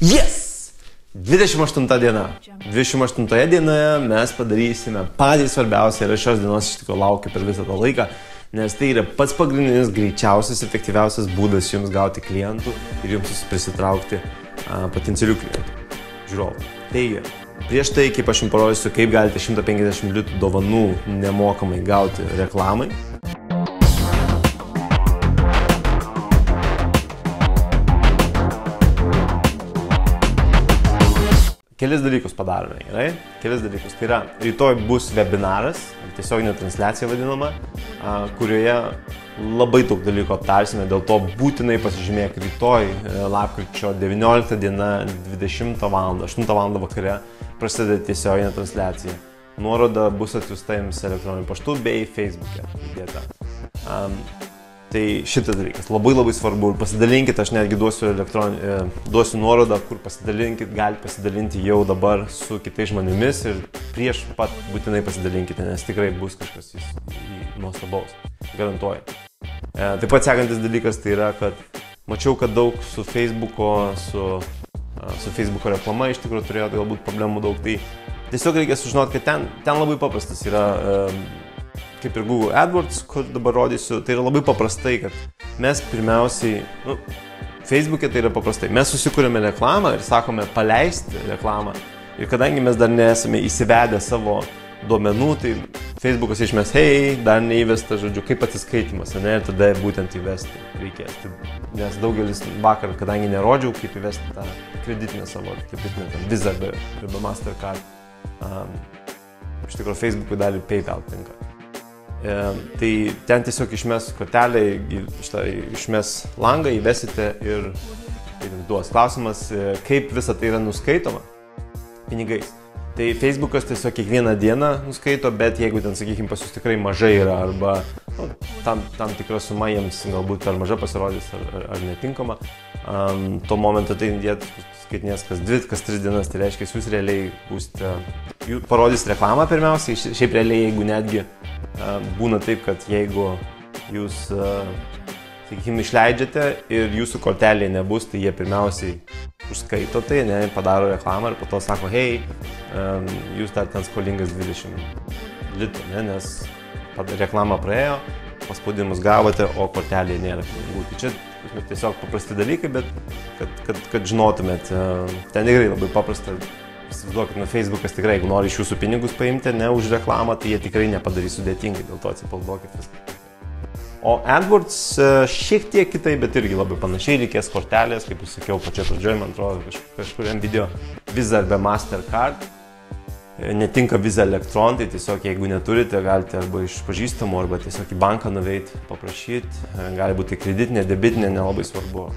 Yes! 28 diena. 28 dienoje mes padarysime patį svarbiausią ir aš šios dienos iš tikrųjų laukiu per visą tą laiką, nes tai yra pats pagrindinis, greičiausias, efektyviausias būdas jums gauti klientų ir jums prisitraukti potencialių klientų. Žiūrovų. Taigi, prieš tai, kaip aš jums parodysiu, kaip galite 150 litų dovanų nemokamai gauti reklamai. Kelis dalykus padarome, gerai? Kelis dalykus. Tai yra, rytoj bus webinaras, tiesioginė transliacija vadinama, kurioje labai daug dalykų aptarsime, dėl to būtinai pasižymėk rytoj, lapkričio 19 diena, 20 val. 8 val. Vakare prasideda tiesioginė transliacija. Nuoroda bus atsiųsta jums elektroniniu paštu bei Facebook'e įdėta. Tai šitas dalykas labai svarbu ir pasidalinkit, aš netgi duosiu nuorodą, kur pasidalinkit, galite pasidalinti jau dabar su kitais žmonėmis ir prieš pat būtinai pasidalinkite, nes tikrai bus kažkas nuostabaus, garantuoju. Taip pat sekantis dalykas tai yra, kad mačiau, kad daug su Facebook'o reklama iš tikrųjų turėjo galbūt problemų daug, tai tiesiog reikia sužinoti, kad ten labai paprastas yra kaip ir Google AdWords, kur dabar rodysiu, tai yra labai paprastai, kad mes pirmiausiai, Facebook'e tai yra paprastai, mes susikūrėme reklamą ir sakome paleisti reklamą ir kadangi mes dar nesame įsivedę savo duomenų, tai Facebook'as išmes, hei, dar neįvesta, žodžiu, kaip atsiskaitimas, ne, ir tada būtent įvesti reikės, nes daugelis vakar, kadangi nerodžiau, kaip įvesti tą kreditinę savo, Visa arba Mastercard, iš tikrųjų Facebook'ui dalį PayPal tinka. Tai ten tiesiog išmes kortelę, išmes langą, įvesite ir duos klausimas, kaip visa tai yra nuskaitoma pinigais. Tai Facebook'as tiesiog kiekvieną dieną nuskaito, bet jeigu ten, sakykime, pas jūs tikrai mažai yra arba tam tikra suma jiems galbūt per maža pasirodys ar netinkama, tuo momentu tai jie skaitinės kas 2, kas 3 dienas, tai reiškia, jūs realiai būsite, parodys reklamą pirmiausiai, šiaip realiai, jeigu netgi būna taip, kad jeigu jūs, sakykime, išleidžiate ir jūsų kortelėje nebus, tai jie pirmiausiai užskaito tai, ne, padaro reklamą ir po to sako, hei, jūs dar ten skolingas 20 litų, ne, nes reklama praėjo, paspaudimus gavote, o kortelėje nėra pinigų. Tai čia tiesiog paprasti dalykai, bet kad žinotumėt, ten tikrai labai paprasta. Įsivaizduokit, Facebook'as tikrai, jeigu nori iš jūsų pinigus paimti, ne už reklamą, tai jie tikrai nepadarys sudėtingai, dėl to atsipalduokit viską. O AdWords šiek tiek kitai, bet irgi labai panašiai, reikės kortelės, kaip jūs sakiau, pačia pradžioje, man atrodo, kažkuriam video Visa arba Mastercard. Netinka Visa Electron, tai tiesiog jeigu neturite, galite arba iš pažįstamų, arba tiesiog į banką nuveiti, paprašyti. Gali būti kreditinė, debitinė, nelabai svarbu.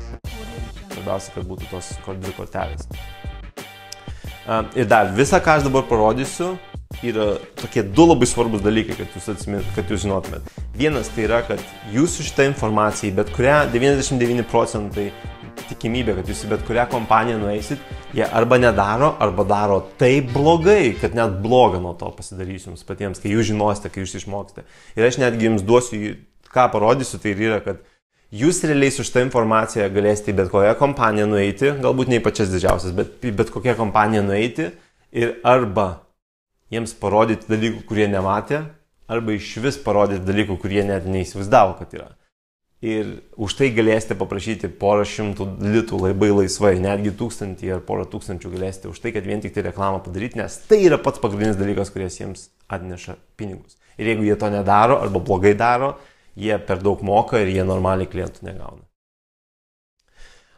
Svarbiausia, kad būtų tos dvi kortelės. Ir dar, visą, ką aš dabar parodysiu, yra tokie du labai svarbus dalykai, kad jūs žinotumėt. Vienas tai yra, kad jūsų šitą informaciją, bet kurią 99 procentai tikimybė, kad jūs į bet kurią kompaniją nueisit, jie arba nedaro, arba daro taip blogai, kad net blogą nuo to pasidarys jums patiems, kai jūs žinosite, kai jūs išmoksite. Ir aš netgi jums duosiu, ką parodysiu, tai yra, kad jūs realiai su šitą informaciją galėsite į bet kokią kompaniją nueiti, galbūt ne į pačias didžiausias, bet į bet kokią kompaniją nueiti ir arba jiems parodyti dalykų, kurie nematė, arba iš vis parodyti dalykų, kurie net neįsivaizdavo, kad yra. Ir už tai galėsite paprašyti porą šimtų litų labai laisvai, netgi 1000 ar porą tūkstančių galėsite už tai, kad vien tik tai reklamą padaryti, nes tai yra pats pagrindinis dalykas, kuris jiems atneša pinigus. Ir jeigu jie to nedaro arba blogai daro, jie per daug moka ir jie normaliai klientų negauna.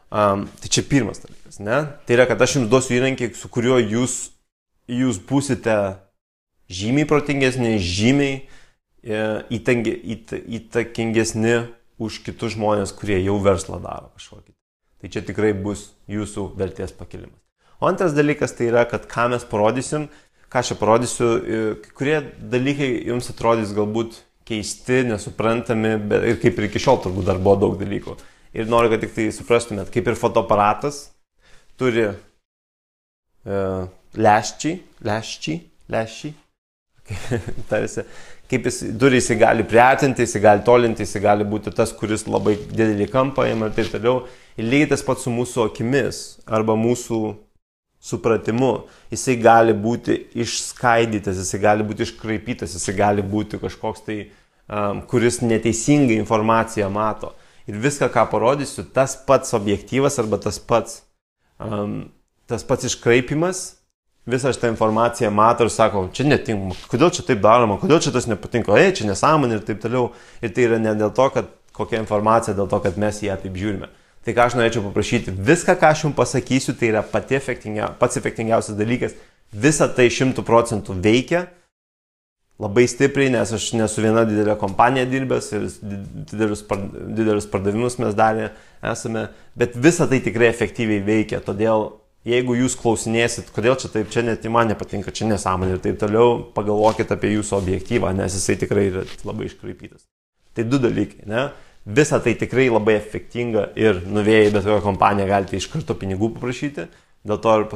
Tai čia pirmas dalykas, ne? Tai yra, kad aš jums duosiu įrankį, su kuriuo jūs būsite žymiai protingesni, žymiai įtakingesni už kitus žmonės, kurie jau verslą daro kažkokį. Tai čia tikrai bus jūsų vertės pakilimas. O antras dalykas tai yra, kad ką mes parodysim, ką aš čia parodysiu, kurie dalykai jums atrodys galbūt keisti, nesuprantami, ir kaip ir iki šiol turbūt dar buvo daug dalykų. Ir noriu, kad tik tai suprastumėt, kaip ir fotoaparatas turi lęščiai, tarsi, kaip jis gali priartinti, jis gali tolinti, jis gali būti tas, kuris labai didelį kampą ima ir taip toliau. Ir lygiai tas pats su mūsų akimis arba mūsų supratimu. Jisai gali būti išskaidytas, jisai gali būti iškraipytas, jisai gali būti kažkoks tai, kuris neteisingai informaciją mato. Ir viską, ką parodysiu, tas pats objektyvas arba tas pats iškraipimas, visą šitą informaciją mato ir sako, čia netinka, kodėl čia taip daroma, kodėl čia tas nepatinka, čia nesąmonė ir taip toliau. Ir tai yra ne dėl to, kad kokia informacija, dėl to, kad mes ją taip žiūrime. Tai ką aš norėčiau paprašyti, viską, ką aš jums pasakysiu, tai yra pats efektingiausias dalykas. Visa tai 100% veikia labai stipriai, nes aš nesu viena didelė kompanija dirbęs ir didelius pardavimus mes darė esame, bet visa tai tikrai efektyviai veikia. Todėl, jeigu jūs klausinėsit, kodėl čia taip, čia net man nepatinka, čia nesąmonė ir taip toliau, pagalvokit apie jūsų objektyvą, nes jisai tikrai yra labai iškraipytas. Tai du dalykai, ne? Visa tai tikrai labai efektinga ir nuvėjai bet kokią kompaniją galite iš karto pinigų paprašyti. Dėl to ir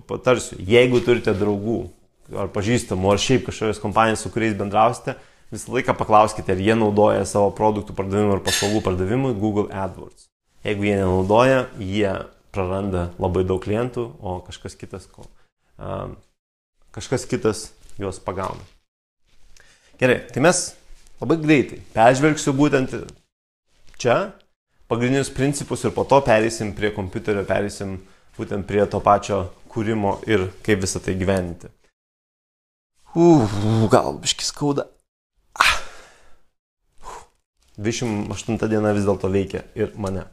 patarsiu, jeigu turite draugų ar pažįstamų, ar šiaip kažkokios kompanijos, su kuriais bendrausite, visą laiką paklauskite, ar jie naudoja savo produktų pardavimui ar paslaugų pardavimui Google AdWords. Jeigu jie nenaudoja, jie praranda labai daug klientų, o kažkas kitas juos pagauna. Gerai, tai mes labai greitai peržvelgsiu būtent čia pagrindinius principus ir po to pereisim prie kompiuterio, pereisim būtent prie to pačio kūrimo ir kaip visą tai gyventi. Gal biškį skauda. 28 diena vis dėlto veikia ir mane.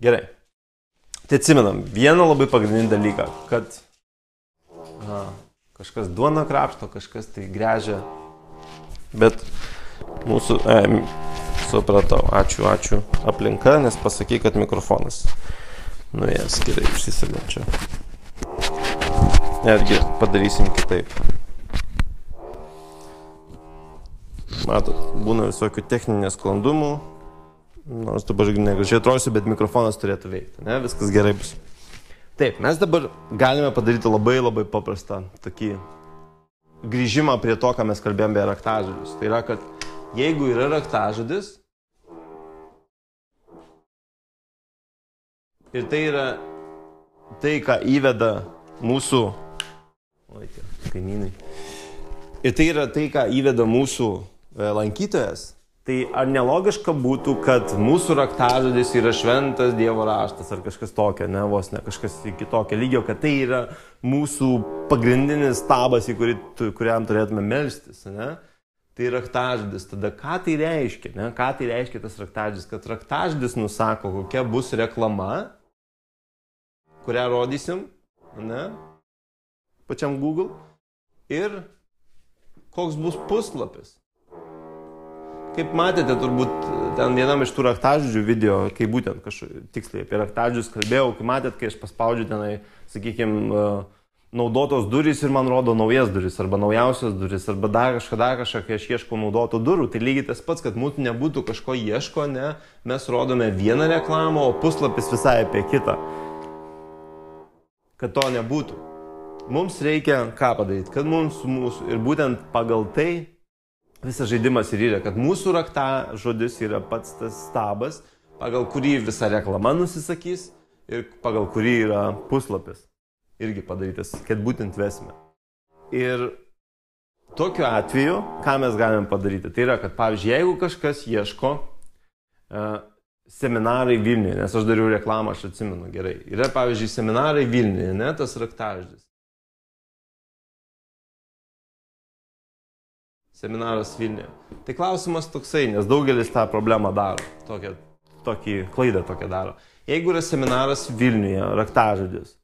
Gerai. Tai atsimenam vieną labai pagrindinį dalyką, kad kažkas duoną krapšto, kažkas tai gręžia, bet mūsų... Supratau, ačiū aplinka, nes pasaky, kad mikrofonas nuėjęs gerai išsisėdė čia. Netgi padarysim kitaip. Matot, būna visokių techninių sklandumų, nors dabar negražiai atrodysiu, bet mikrofonas turėtų veikti, ne? Viskas gerai bus. Taip, mes dabar galime padaryti labai paprastą tokį grįžimą prie to, ką mes kalbėjome apie raktažodžius. Tai yra, kad jeigu yra raktažodis, ir tai yra tai, ką įveda mūsų kaimynai. Ir tai yra tai, ką įveda mūsų lankytojas. Tai ar nelogiška būtų, kad mūsų raktažodis yra šventas Dievo raštas ar kažkas tokio, ne, vos ne kažkas kitokio lygio, kad tai yra mūsų pagrindinis stabas, kuriam turėtume melstis, ne? Tai raktažodis. Tada ką tai reiškia, ne? Ką tai reiškia tas raktažodis? Kad raktažodis nusako, kokia bus reklama, kurią rodysim, ne, pačiam Google, ir koks bus puslapis. Kaip matėte, turbūt ten vienam iš tų raktažodžių video, kai būtent tiksliai apie raktažodžius kalbėjau, kai matėt, kai aš paspaudžiu tenai, sakykime, naudotos durys ir man rodo naujas duris, arba naujausios duris, arba dar kažką, kai aš ieškau naudotų durų, tai lygiai tas pats, kad mūsų nebūtų kažko ieško, ne, mes rodome vieną reklamą, o puslapis visai apie kitą. Kad to nebūtų. Mums reikia ką padaryti, kad mūsų ir būtent pagal tai visas žaidimas ir yra, kad mūsų raktažodis yra pats tas stabas, pagal kurį visa reklama nusisakys ir pagal kurį yra puslapis irgi padarytas, kad būtent vesime. Ir tokiu atveju, ką mes galime padaryti, tai yra, kad pavyzdžiui, jeigu kažkas ieško seminarai Vilniuje, nes aš dariau reklamą, aš atsimenu gerai. Yra, pavyzdžiui, seminarai Vilniuje, ne, tas raktažodis. Seminaras Vilniuje. Tai klausimas toksai, nes daugelis tą problemą daro, tokį klaidą tokią daro. Jeigu yra seminaras Vilniuje, raktažodis,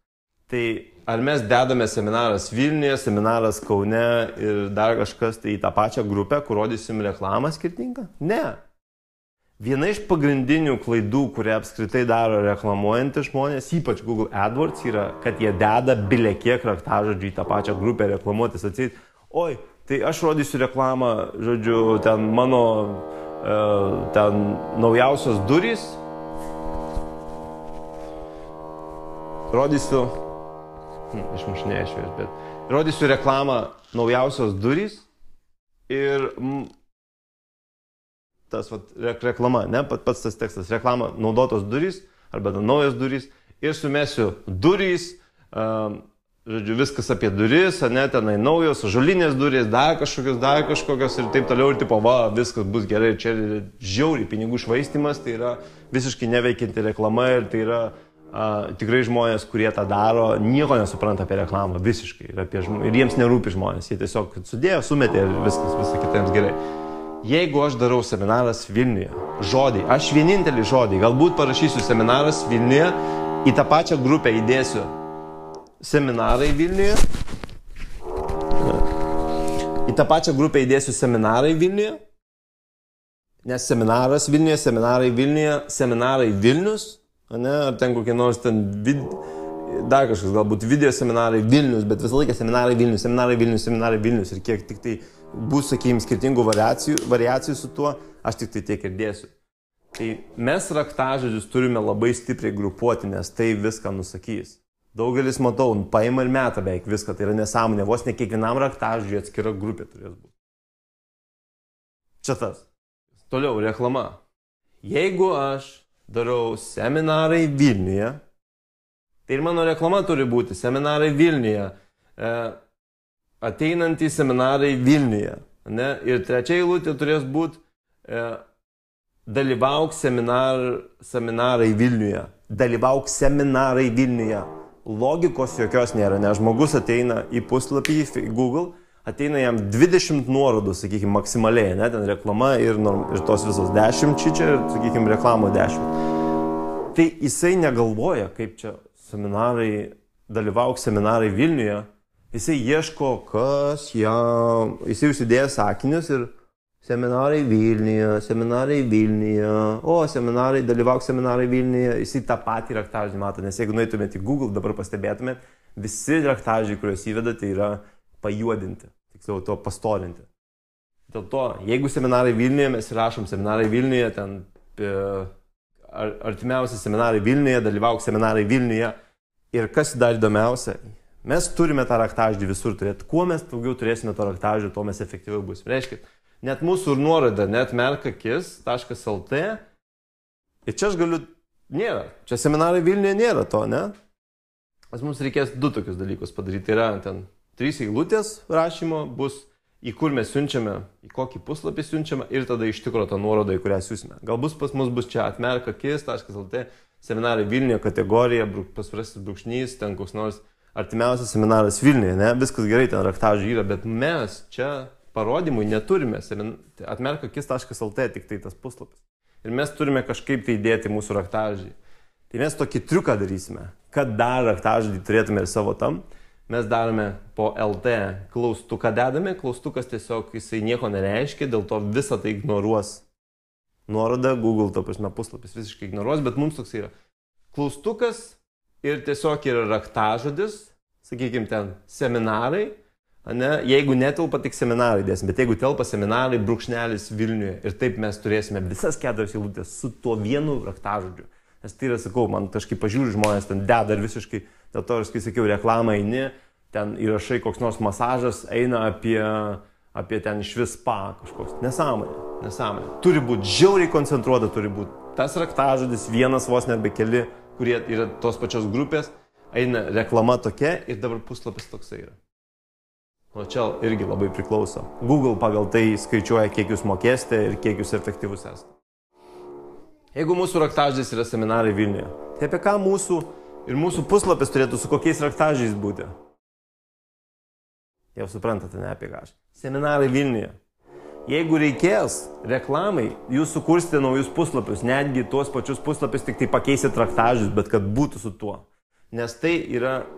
tai ar mes dedame seminaras Vilniuje, seminaras Kaune ir dar kažkas tai į tą pačią grupę, kur rodysim reklamą skirtingą? Ne. Viena iš pagrindinių klaidų, kurie apskritai daro reklamuojantys žmonės, ypač Google AdWords, yra, kad jie deda bile kiek raktažodžių į tą pačią grupę reklamuotis. Atseit, oi, tai aš rodysiu reklamą, žodžiu, ten mano ten naujausios durys. Rodysiu, išmušinėjau švies, bet rodysiu reklamą naujausios durys ir tas reklama, ne, pats tas tekstas, reklama naudotos durys, arba naujas durys, ir sumesiu durys, žodžiu, viskas apie duris, ne, tenai naujos, žolinės durys, dar kažkokios ir taip toliau, ir tipo, va, viskas bus gerai, ir čia žiauriai pinigų švaistimas, tai yra visiškai neveikianti reklama, ir tai yra tikrai žmonės, kurie tą daro, nieko nesupranta apie reklamą, visiškai, ir jiems nerūpi žmonės, jie tiesiog sudėjo, sumetė ir viskas kitiems gerai. Jeigu aš darau seminaras Vilniuje, žodį, aš vienintelį žodį, galbūt parašysiu seminaras Vilniuje, į tą pačią grupę įdėsiu seminarai Vilniuje, į tą pačią grupę įdėsiu seminarai Vilniuje, nes seminaras Vilniuje, seminarai Vilniuje, seminarai Vilnius, ne, ar ten kokie nors ten dar kažkas, galbūt video seminarai Vilnius, bet visą laiką seminarai Vilnius, seminarai Vilnius, seminarai Vilnius, ir kiek tik tai bus, sakykime, skirtingų variacijų su tuo, aš tik tai tiek ir dėsiu. Tai mes raktažodžius turime labai stipriai grupuoti, nes tai viską nusakys. Daugelis, matau, paima ir meta beveik viską, tai yra nesąmonė, vos ne kiekvienam raktažodžiui atskira grupė turės būti. Čia tas. Toliau, reklama. Jeigu aš darau seminarai Vilniuje, tai ir mano reklama turi būti seminarai Vilniuje, ateinantys seminarai Vilniuje, ne? Ir trečia eilutė turės būti dalyvauk seminarai Vilniuje, dalyvauk seminarai Vilniuje. Logikos jokios nėra, nes žmogus ateina į puslapį, į Google, ateina jam 20 nuorodų, sakykime, maksimaliai, ne, ten reklama ir tos visos 10 čia, sakykime, reklamo 10. Tai jisai negalvoja, kaip čia seminarai, dalyvauk seminarai Vilniuje, jisai ieško, kas jam, jisai užsidėjęs sakinius ir seminarai Vilniuje, o seminarai, dalyvauk seminarai Vilniuje, jisai tą patį raktažodį mato, nes jeigu nueitumėte į Google, dabar pastebėtumėte, visi raktažodžiai, kuriuos įvedate, yra pajuodinti, tiksliau to pastorinti. Dėl to, jeigu seminarai Vilniuje, mes rašom seminarai Vilniuje, ten artimiausi seminarai Vilniuje, dalyvauk seminarai Vilniuje. Ir kas dar įdomiausia, mes turime tą raktažodį visur turėti. Kuo mes daugiau turėsime to raktažodį, tuo mes efektyviau bus. Reiškia, net mūsų nuoroda, net merkakis.lt, ir čia aš galiu, nėra, čia seminarai Vilniuje nėra to, ne? Nes mums reikės du tokius dalykus padaryti. Tai yra ten 3 eilutės rašymo bus, į kur mes siunčiame, į kokį puslapį siunčiame ir tada iš tikro tą nuorodą, į kurią siūsime. Galbūt pas mus bus čia atmerkakis.lt, seminarai Vilniuje kategorija, pasvirasis brūkšnys, ten koks nors artimiausias seminaras Vilniuje, ne? Viskas gerai, ten raktažodžiai yra, bet mes čia parodymui neturime atmerkakis.lt, tik tai tas puslapis. Ir mes turime kažkaip tai įdėti mūsų raktažodį. Tai mes tokį triuką darysime, kad dar raktažodį turėtume ir savo tam. Mes darome po LT klaustuką dedame, klaustukas tiesiog jisai nieko nereiškia, dėl to visą tai ignoruos. Nuoroda Google, to prasme, puslapis visiškai ignoruos, bet mums toks yra klaustukas ir tiesiog yra raktažodis, sakykime ten seminarai, ne? Jeigu netelpa, tik seminarai dėsim, bet jeigu telpa seminarai, brūkšnelis Vilniuje ir taip mes turėsime visas 4 eilutės su tuo vienu raktažodžiu. Nes tai yra, sakau, man kažkaip pažiūri žmonės, ten deda ir visiškai, dėl to, kai sakiau, reklamą eini, ten įrašai koks nors masažas, eina apie ten išvis spa kažkoks. Nesąmonė. Turi būti žiauriai koncentruota, turi būti tas raktažodis, vienas vos net be keli, kurie yra tos pačios grupės, eina reklama tokia ir dabar puslapis toksai yra. O čia irgi labai priklauso. Google pagal tai skaičiuoja, kiek jūs mokėsite ir kiek jūs efektyvus esate. Jeigu mūsų raktažodis yra seminarai Vilniuje, tai apie ką mūsų puslapis turėtų su kokiais raktažodžiais būti? Jau suprantate, ne apie ką aš. Seminarai Vilniuje. Jeigu reikės reklamai, jūs sukursite naujus puslapius, netgi tuos pačius puslapius, tik tai pakeisit raktažodžius, bet kad būtų su tuo. Nes tai yra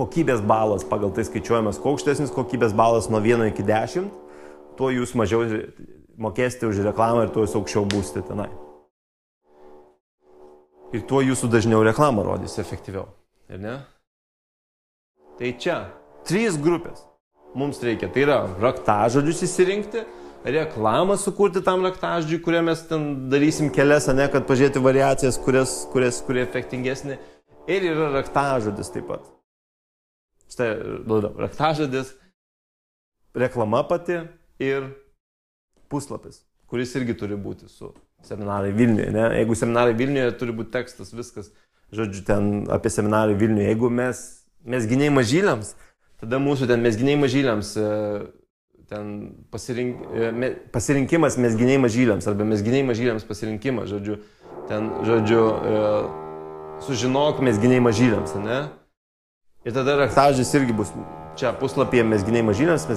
kokybės balas, pagal tai skaičiuojamas, kuo aukštesnis kokybės balas nuo 1 iki 10, tuo jūs mažiau mokėsite už reklamą ir tuo jūs aukščiau būsite tenai. Ir tuo jūsų dažniau reklamą rodys efektyviau. Ir ne? Tai čia 3 grupės mums reikia. Tai yra raktažodžius įsirinkti, reklamą sukurti tam raktažodžiui, kurią mes ten darysim kelias, ne, kad pažiūrėti variacijas, kurie efektingesnė. Ir yra raktažodis taip pat. Štai raktažodis, reklama pati ir puslapis. kuris irgi turi būti su seminarai Vilniuje, ne? Jeigu seminarai Vilniuje, turi būti tekstas, viskas, žodžiu, ten apie seminarai Vilniuje. Jeigu mes giniai mažyliams, tada mūsų ten mes giniai mažyliams, ten pasirinkimas mes giniai mažyliams, arba mes giniai mažyliams pasirinkimas, žodžiu, ten, žodžiu, sužinok mes giniai mažyliams, ne? Ir tada raktažodis irgi bus čia puslapyje mes giniai mažyliams,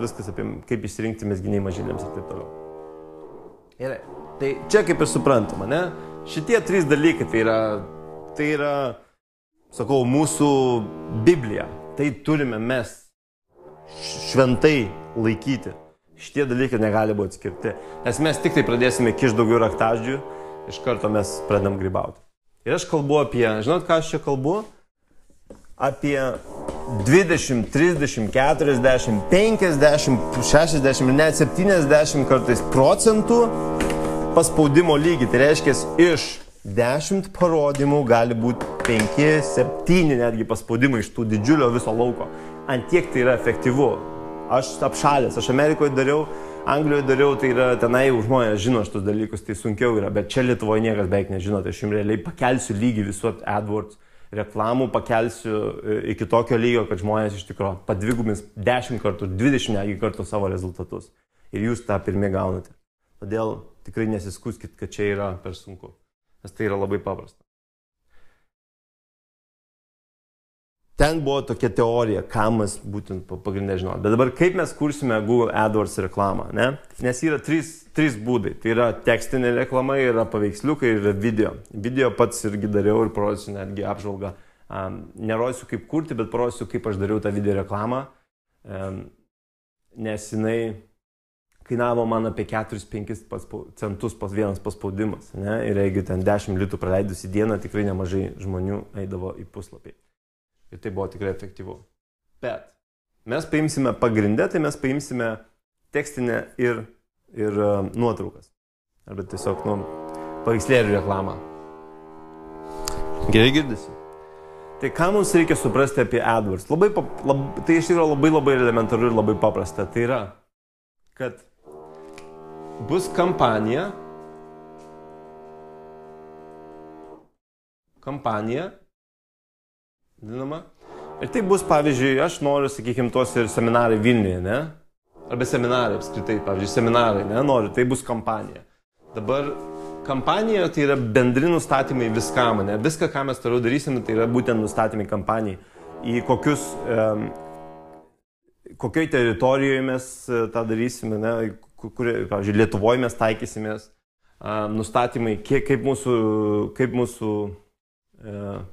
viskas apie kaip išsirinkti mes giniai mažyliams ir taip toliau. Gerai, tai čia kaip ir suprantama, ne? Šitie 3 dalykai, tai yra, sakau, mūsų Biblija. Tai turime mes šventai laikyti. Šitie dalykai negali būti atskirti. Nes mes tik tai pradėsime kišti daugiau raktažodžių, iš karto mes pradedam grybauti. Ir aš kalbu apie, žinot ką aš čia kalbu? Apie 20, 30, 40, 50, 60 ir net 70 kartais procentų paspaudimo lygį. Tai reiškia, iš 10 parodymų gali būti 5, 7 netgi paspaudimai iš tų didžiulio viso lauko. Antiek tai yra efektyvu. Aš apšalęs, aš Amerikoje dariau, Anglijoje dariau, tai yra tenai jau žmonės žino šitus dalykus, tai sunkiau yra, bet čia Lietuvoje niekas beveik nežino, tai aš jums realiai pakelsiu lygį visų AdWords reklamų, pakelsiu iki tokio lygio, kad žmonės iš tikrųjų padvigubins 10 kartų, 20 netgi kartų savo rezultatus. Ir jūs tą pirmie gaunate. Todėl tikrai nesiskuskit, kad čia yra per sunku, nes tai yra labai paprasta. Ten buvo tokia teorija, ką mes būtent pagrindė žinot. Bet dabar kaip mes kursime Google AdWords reklamą, ne? Nes yra 3 būdai. Tai yra tekstinė reklama, yra paveiksliukai ir yra video. Video pats irgi dariau ir parodysiu netgi apžvalgą. Nerodysiu kaip kurti, bet parodysiu kaip aš dariau tą video reklamą. Nes jinai kainavo man apie 4-5 centus pas vienas paspaudimas. Ne? Ir jeigu ten 10 litų praleidus į dieną, tikrai nemažai žmonių eidavo į puslapį. Ir tai buvo tikrai efektyvu. Bet mes paimsime pagrindę, tai mes paimsime tekstinę ir nuotraukas. Arba tiesiog, paveikslėlių reklamą. Gerai girdisi? Tai ką mums reikia suprasti apie AdWords? Tai iš tikrųjų labai elementaru ir labai paprasta. Tai yra, kad bus kampanija, dinama. Ir tai bus, pavyzdžiui, aš noriu, sakykime, tos ir seminarai Vilniuje, ne? Arba seminarai apskritai, pavyzdžiui, seminarai, ne? Noriu, tai bus kampanija. Dabar kampanija tai yra bendri nustatymai viskam, ne? Viską, ką mes toliau darysime, tai yra būtent nustatymai kampanijai. Į kokioj teritorijoje mes tą darysime, ne? Pavyzdžiui, Lietuvoje mes taikysimės, nustatymai,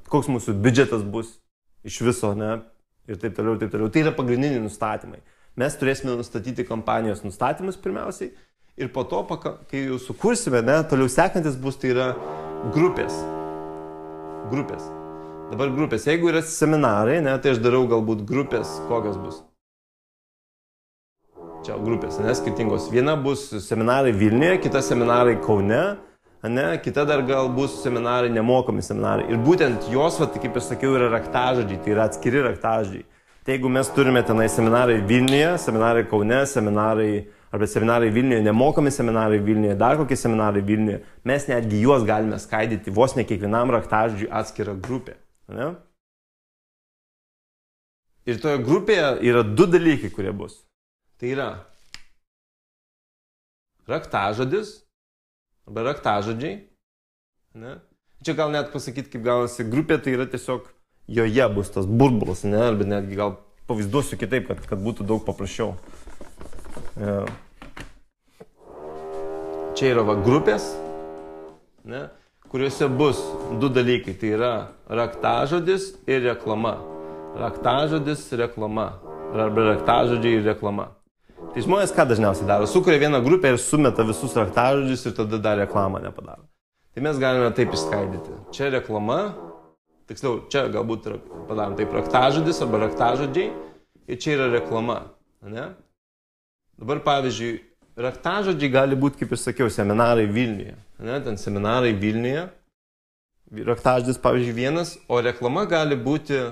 koks mūsų biudžetas bus iš viso, ne, ir taip toliau, ir taip toliau. Tai yra pagrindiniai nustatymai. Mes turėsime nustatyti kampanijos nustatymus pirmiausiai ir po to, kai jau sukursime, ne, toliau sekantis bus, tai yra grupės. Dabar grupės. Jeigu yra seminarai, ne, tai aš darau galbūt grupės, kokios bus. Čia grupės, ne, skirtingos. Viena bus seminarai Vilniuje, kita seminarai Kaune, ne, kita dar gal bus seminarai, nemokami seminarai. Ir būtent jos, kaip ir sakiau, yra raktažodžiai, tai yra atskiri raktažodžiai. Tai jeigu mes turime tenai seminarai Vilniuje, seminarai Kaune, seminarai Vilniuje, nemokami seminarai Vilniuje, dar kokie seminarai Vilniuje, mes netgi juos galime skaidyti vos ne kiekvienam raktažodžiui atskirą grupę. Ne? Ir toje grupėje yra 2 dalykai, kurie bus. Tai yra raktažodis, arba raktažodžiai. Ne? Čia gal net pasakyti, kaip gaunasi grupė, tai yra tiesiog joje bus tas burbulas, ne? Arba netgi gal pavaizduosiu kitaip, kad būtų daug paprasčiau. Čia yra grupės, ne? Kuriuose bus 2 dalykai, tai yra raktažodis ir reklama. Raktažodis, reklama. Arba raktažodžiai ir reklama. Tai žmonės ką dažniausiai daro? Sukuria vieną grupę ir sumeta visus raktažodžius ir tada dar reklamą nepadaro. Tai mes galime taip išskaidyti. Čia reklama, tiksliau, čia galbūt padarom taip raktažodis arba raktažodžiai ir čia yra reklama. Ne? Dabar pavyzdžiui, raktažodžiai gali būti, kaip ir sakiau, seminarai Vilniuje. Ne? Ten seminarai Vilniuje, raktažodis pavyzdžiui vienas, o reklama gali būti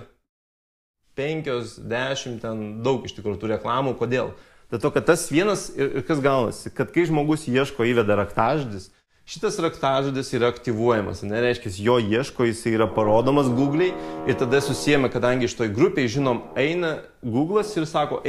5, 10, ten daug iš tikrųjų tų reklamų. Kodėl? Dėl to, kad tas vienas ir kas gaunasi, kad kai žmogus ieško įveda raktažodis, šitas raktažodis yra aktyvuojamas, nereiškia, jo ieško, jis yra parodomas Google'ai ir tada susijęme, kadangi šitoj grupėje, žinom, eina Google'as ir sako,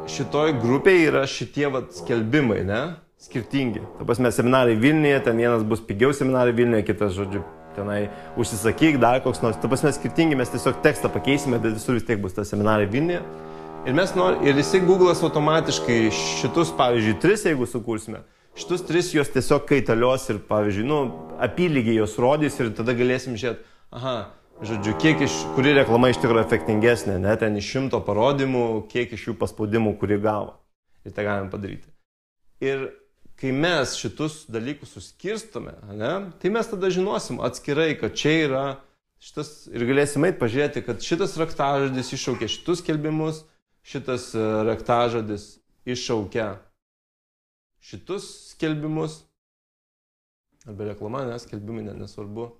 šitoj grupėje yra šitie skelbimai, ne? Skirtingi. Ta prasme, seminarai Vilniuje, ten vienas bus pigiau seminarai Vilniuje, kitas, žodžiu, tenai užsisakyk, dar koks nors. Ta prasme, skirtingi, mes tiesiog tekstą pakeisime, bet visur vis tiek bus tas seminarai Vilniuje. Ir jisai Google'as automatiškai šitus, pavyzdžiui, 3, jeigu sukursime, šitus 3 jos tiesiog kaitalios ir, pavyzdžiui, apylygiai jos rodys ir tada galėsim žiūrėti, žodžiu, kuri reklama iš tikrųjų efektingesnė, ne, ten iš 100 parodymų, kiek iš jų paspaudimų, kuri gavo. Ir tai galim padaryti. Ir kai mes šitus dalykus suskirstome, ne, tai mes tada žinosim atskirai, kad čia yra šitas ir galėsim eit pažiūrėti, kad šitas raktažodis iššaukia šitus skelbimus, šitas raktažodis iššaukia šitus skelbimus, arba reklama, ne, skelbimai, nesvarbu.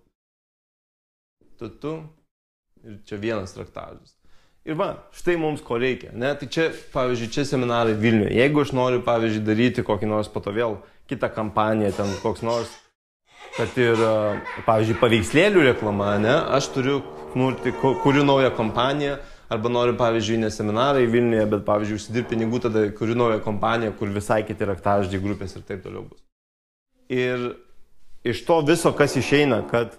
Tu. Ir čia vienas raktažodis. Ir štai mums ko reikia, ne? Tai čia, pavyzdžiui, čia seminarai Vilniuje. Jeigu aš noriu, pavyzdžiui, daryti kokį nors po to vėl kitą kampaniją, ten koks nors, kad ir, pavyzdžiui, paveikslėlių reklama, ne? Aš kuriu naują kampaniją, arba noriu, pavyzdžiui, ne seminarai Vilniuje, bet, pavyzdžiui, užsidirbti pinigų, tada kuriu naują kampaniją, kur visai kiti raktažodžiai grupės ir taip toliau bus. Ir iš to viso, kas išeina, kad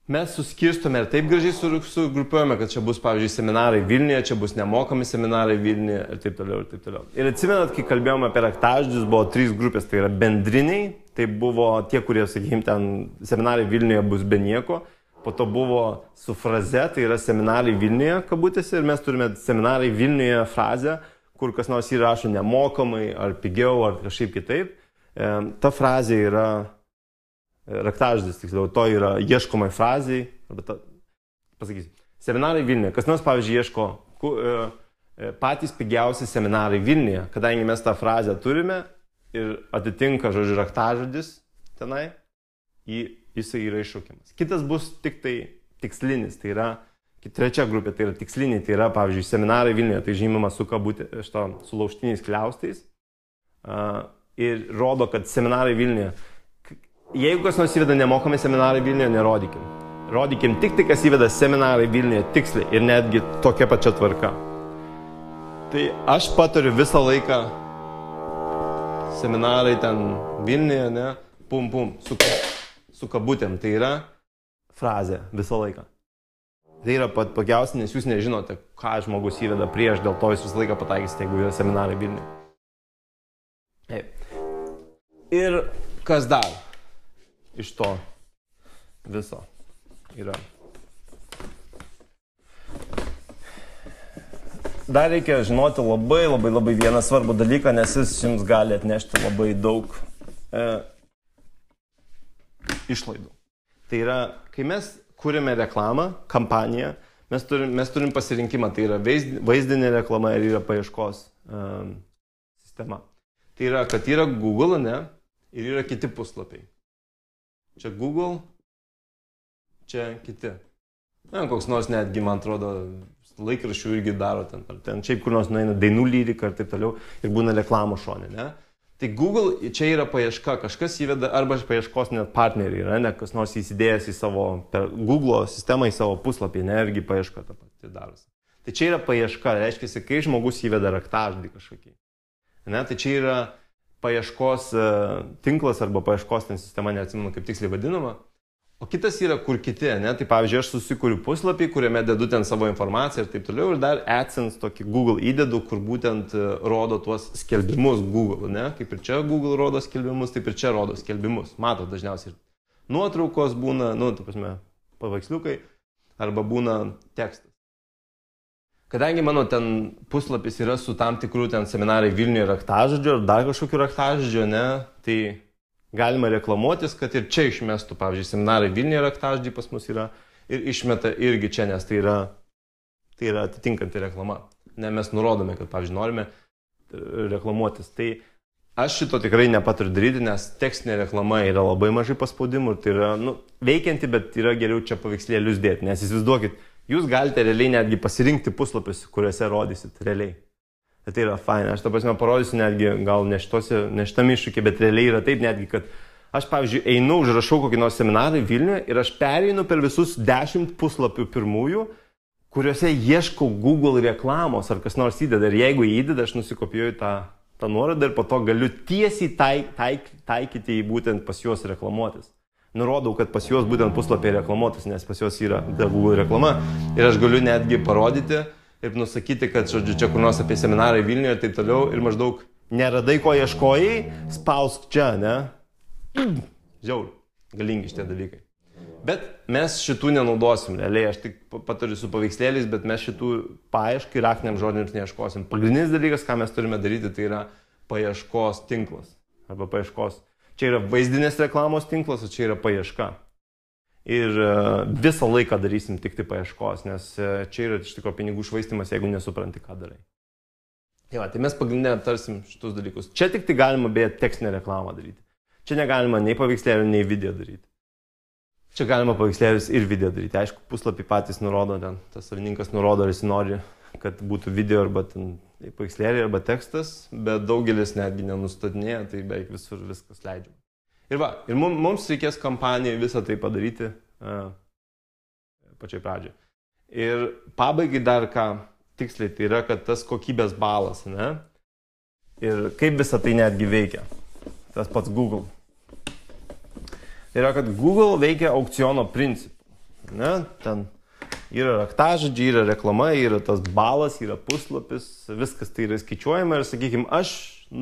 mes suskirstome ir taip gražiai sugrupiuojame, kad čia bus, pavyzdžiui, seminarai Vilniuje, čia bus nemokami seminarai Vilniuje ir taip toliau, ir taip toliau. Ir atsimenat, kai kalbėjome apie raktažodžius, buvo 3 grupės, tai yra bendriniai, tai buvo tie, kurie, sakykim, ten seminarai Vilniuje bus be nieko, po to buvo su fraze, tai yra seminarai Vilniuje, kabutėse, ir mes turime seminarai Vilniuje frazę, kur kas nors įrašo nemokamai, ar pigiau, ar kažkaip kitaip. Ta frazė yra raktažodis, tiksliau, to yra ieškomai frazei, arba pasakysiu, seminarai Vilniuje. Kas nors, pavyzdžiui, ieško patys pigiausi seminarai Vilniuje, kadangi mes tą frazę turime ir atitinka, žodžiu, raktažodis tenai, jisai yra iššaukiamas. Kitas bus tik tai tikslinis, tai yra trečia grupė, tai yra tiksliniai, tai yra, pavyzdžiui, seminarai Vilniuje, tai žymima su laužtiniais kliaustais ir rodo, kad seminarai Vilniuje. Jeigu kas nors įveda nemokami seminarai Vilniuje, nerodykim. Rodykim tik tai, kas įveda seminarai Vilniuje tiksliai ir netgi tokia pačia tvarka. Tai aš patariu visą laiką seminarai ten Vilniuje, ne, su kabutėm. Tai yra frazė visą laiką. Tai yra pagiausia, nes jūs nežinote, ką žmogus įveda prieš, dėl to jūs visą laiką pataikysite, jeigu yra seminarai Vilniuje. Ir kas dar? Iš to viso yra. Dar reikia žinoti labai vieną svarbų dalyką, nes jis jums gali atnešti labai daug išlaidų. Tai yra, kai mes kūrėme reklamą, kampaniją, mes turim pasirinkimą, tai yra vaizdinė reklama ir yra paieškos sistema. Tai yra, kad yra Google, ne, ir yra kiti puslapiai. Čia Google, čia kiti. Na, koks nors netgi, man atrodo, laikraščių irgi daro ten šiaip kur nors nueina dainų lyrika ir taip toliau ir būna reklamų šone, ne? Tai Google čia yra paieška, kažkas įveda, arba paieškos net partneriai yra, ne, kas nors įsidėjęs į savo, per Google sistemą į savo puslapį, ne, irgi paieška tą patį darosi. Tai čia yra paieška, reiškia, kai žmogus įveda raktažodį kažkokį. Ne, tai čia yra paieškos tinklas arba paieškos ten sistema, neatsimenu kaip tiksliai vadinama. O kitas yra kur kiti, ne? Tai pavyzdžiui, aš susikuriu puslapį, kuriame dedu ten savo informaciją ir taip toliau ir dar AdSense tokį Google įdedu, kur būtent rodo tuos skelbimus Google, ne? Kaip ir čia Google rodo skelbimus, taip ir čia rodo skelbimus. Matot, dažniausiai nuotraukos būna, ta prasme, paveiksliukai arba būna tekstas. Kadangi mano ten puslapis yra su tam tikrų ten seminarai Vilniuje raktažodžio ar dar kažkokiu raktažodžiu, ne, tai galima reklamuotis, kad ir čia išmestų, pavyzdžiui, seminarai Vilniuje raktažodžiai pas mus yra ir išmeta irgi čia, nes tai yra atitinkanti reklama. Ne, mes nurodome, kad, pavyzdžiui, norime reklamuotis. Tai aš šito tikrai nepatariu daryti, nes tekstinė reklama yra labai mažai paspaudimų ir tai yra, veikianti, bet yra geriau čia paveikslėlius dėti, nes įsivaizduokit, jūs galite realiai netgi pasirinkti puslapius, kuriuose rodysit realiai. Tai yra fine. Aš parodysiu netgi, gal ne šitam iššūkį, bet realiai yra taip netgi, kad aš, pavyzdžiui, einu, užrašau kokį nors seminarą Vilniuje ir aš pereinu per visus 10 puslapių pirmųjų, kuriuose ieškau Google reklamos ar kas nors įdeda. Ir jeigu įdeda, aš nusikopijuoju tą nuorodą ir po to galiu tiesiai taikyti į būtent pas juos reklamuotis. Nurodau, kad pas juos būtent puslapį reklamuotis, nes pas juos yra Google reklama. Ir aš galiu netgi parodyti ir nusakyti, kad, žodžiu, čia kur nors apie seminarą Vilniuje ir taip toliau. Ir maždaug neradai, ko ieškojai, spausk čia, ne? Žiaur, galingi šitie dalykai. Bet mes šitų nenaudosim, realiai, aš tik patariu su paveikslėliais, bet mes šitų paieškai raktiniam žodžiams neieškosim. Pagrindinis dalykas, ką mes turime daryti, tai yra paieškos tinklas. Arba paieškos. Čia yra vaizdinės reklamos tinklas, o čia yra paieška. Ir visą laiką darysim tik tai paieškos, nes čia yra iš tikrųjų pinigų švaistimas, jeigu nesupranti, ką darai. Tai mes pagrindinę aptarsim šitus dalykus. Čia tik tai galima beje tekstinę reklamą daryti. Čia negalima nei paveikslėlių, nei video daryti. Čia galima paveikslėlius ir video daryti. Aišku, puslapį patys nurodo, ten tas savininkas nurodo, ar jis nori, kad būtų video arba paveikslėlė arba tekstas, bet daugelis netgi nenustatinėja, tai beveik visur viskas leidžiama. Ir mums reikės kampanijai visą tai padaryti pačiai pradžiai. Ir pabaigai dar ką tiksliai, tai yra, kad tas kokybės balas, ne? Ir kaip visą tai netgi veikia. Tas pats Google. Tai yra, kad Google veikia aukciono principu. Ne? Ten yra raktažodžiai, yra reklama, yra tas balas, yra puslapis, viskas tai yra skaičiuojama ir, sakykime, aš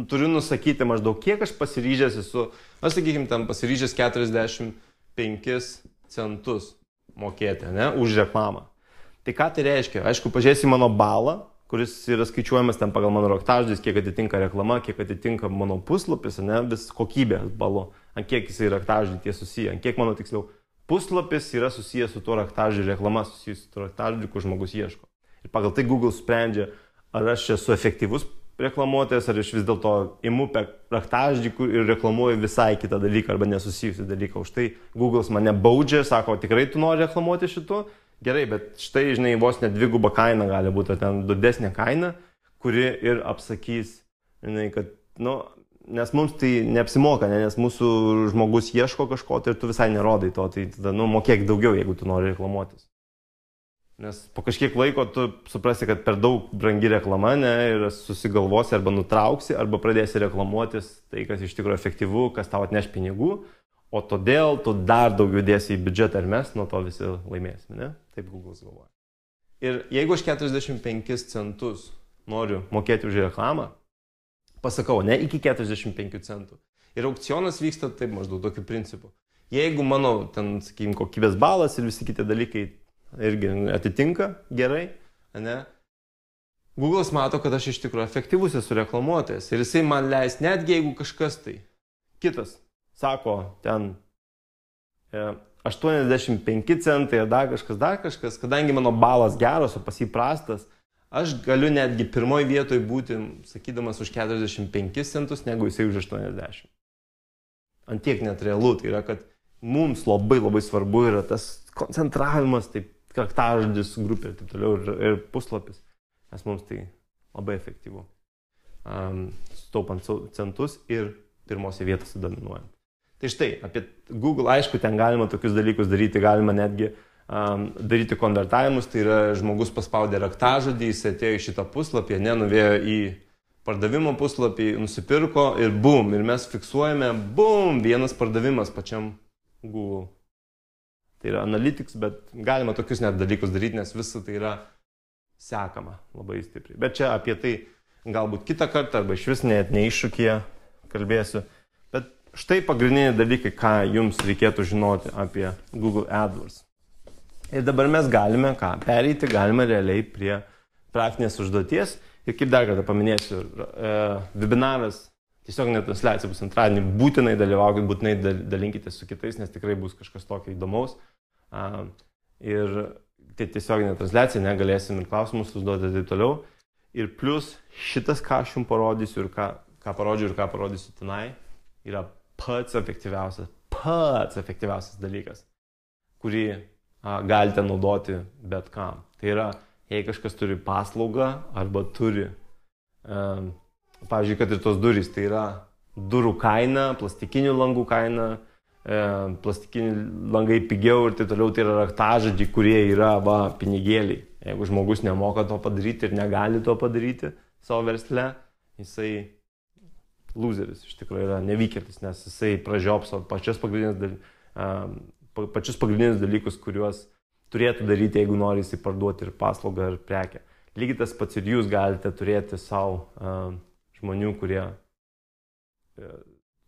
turiu nusakyti maždaug, kiek aš pasiryžęs esu, aš, sakykime, tam pasiryžęs 45 centus mokėti, ne, už reklamą. Tai ką tai reiškia? Aišku, pažiūrėsi mano balą, kuris yra skaičiuojamas ten pagal mano raktažodžius, kiek atitinka reklama, kiek atitinka mano puslapis, ne, vis kokybės balu, ant kiek jisai raktažodžiai tie susiję, ant kiek mano tiksliau puslapis yra susijęs su tuo raktažodžiu, reklama susijęs su tuo raktažodžiu, kur žmogus ieško. Ir pagal tai Google sprendžia, ar aš esu efektyvus reklamuotojas, ar aš vis dėlto imu per raktažodį ir reklamuoju visai kitą dalyką arba nesusijusią dalyką. Už tai Google mane baudžia, sako, tikrai tu nori reklamuoti šituo? Gerai, bet štai, žinai, vos net dviguba kaina gali būti, ten didesnė kaina, kuri ir apsakys, žinai, kad, nes mums tai neapsimoka, nes mūsų žmogus ieško kažko, tai ir tu visai nerodai to, tai tada, mokėk daugiau, jeigu tu nori reklamuotis. Nes po kažkiek laiko tu suprasi, kad per daug brangi reklama, ne, ir susigalvosi arba nutrauksi, arba pradėsi reklamuotis tai, kas iš tikrųjų efektyvu, kas tau atneš pinigų, o todėl tu dar daugiau dėsi į biudžetą ir mes nuo to visi laimėsime, ne? Taip Google galvoja. Ir jeigu aš 45 centus noriu mokėti už reklamą, pasakau, ne iki 45 centų. Ir aukcionas vyksta taip maždaug tokiu principu. Jeigu mano, ten, sakykime, kokybės balas ir visi kiti dalykai irgi atitinka gerai, ne? Google'as mato, kad aš iš tikrųjų efektyvus esu reklamuotojas. Ir jisai man leis, netgi jeigu kažkas tai kitas sako, ten 85 centai ir dar kažkas, kadangi mano balas geras, o pas jį prastas, aš galiu netgi pirmoji vietoje būti, sakydamas, už 45 centus, negu jisai už 80. Antiek net realu, tai yra, kad mums labai svarbu yra tas koncentravimas, taip, raktažodis, grupė ir taip toliau, ir puslapis, nes mums tai labai efektyvu. Staupant centus ir pirmose vietose dominuojant. Tai štai, apie Google, aišku, ten galima tokius dalykus daryti, galima netgi daryti konvertavimus, tai yra žmogus paspaudė raktažodį, jis atėjo į šitą puslapį, nuvėjo į pardavimo puslapį, nusipirko ir bum, ir mes fiksuojame, bum, vienas pardavimas pačiam Google. Tai yra analytics, bet galima tokius net dalykus daryti, nes visa tai yra sekama labai stipriai. Bet čia apie tai galbūt kitą kartą, arba iš vis net neiššūkyje kalbėsiu. Bet štai pagrindiniai dalykai, ką jums reikėtų žinoti apie Google AdWords. Ir dabar mes galime pereiti, galime realiai prie praktinės užduoties. Ir kaip dar kartą paminėsiu, webinaras, tiesiog netransliacija bus antradienį, būtinai dalyvaukit, būtinai dalinkite su kitais, nes tikrai bus kažkas tokio įdomaus. Ir tai tiesiog netransliacija, negalėsim ir klausimus užduoti ir taip toliau. Ir plus šitas, ką aš jums parodysiu ir ką parodžiu ir ką parodysiu tenai, yra pats efektyviausias dalykas, kurį galite naudoti bet kam. Tai yra, jei kažkas turi paslaugą arba turi pavyzdžiui, kad ir tos durys, tai yra durų kaina, plastikinių langų kaina, plastikiniai langai pigiau ir tai toliau, tai yra raktažodžiai, kurie yra pinigėliai. Jeigu žmogus nemoka to padaryti ir negali to padaryti savo versle, jisai loseris iš tikrųjų yra nevykėlis, nes jisai pražiopso pačius pagrindinius dalykus, kuriuos turėtų daryti, jeigu nori jisai parduoti ir paslaugą ir prekę. Lygiai tas pats ir jūs galite turėti savo žmonių, kurie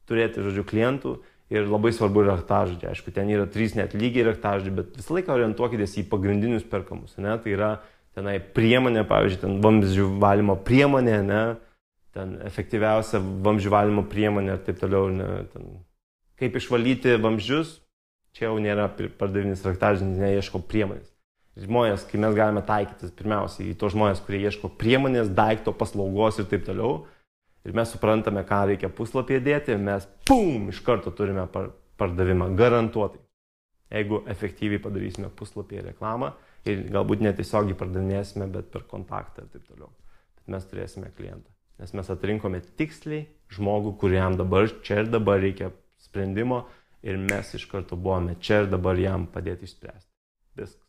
turėti, žodžiu, klientų. Ir labai svarbu yra raktažodžiai. Aišku, ten yra 3 net lygiai raktažodžiai, bet visą laiką orientuokitės į pagrindinius perkamus. Ne? Tai yra tenai priemonė, pavyzdžiui, ten vamzdžių valymo priemonė, ne? Ten efektyviausia vamzdžių valymo priemonė ir taip toliau. Ne? Ten, kaip išvalyti vamzdžius, čia jau nėra pardavinis raktažodis, neieško priemonės. Žmonės, kai mes galime taikytis pirmiausiai į tos žmonės, kurie ieško priemonės, daikto, paslaugos ir taip toliau. Ir mes suprantame, ką reikia puslapyje dėti, mes iš karto turime pardavimą, garantuotai. Jeigu efektyviai padarysime puslapyje reklamą ir galbūt netiesiogiai pardavinėsime, bet per kontaktą ir taip toliau. Bet mes turėsime klientą. Nes mes atrinkome tiksliai žmogų, kuriam dabar, čia ir dabar reikia sprendimo ir mes iš karto buvome čia ir dabar jam padėti išspręsti. Viskas.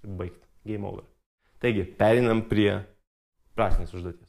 Baigta. Game over. Taigi, perinam prie praktinės užduoties.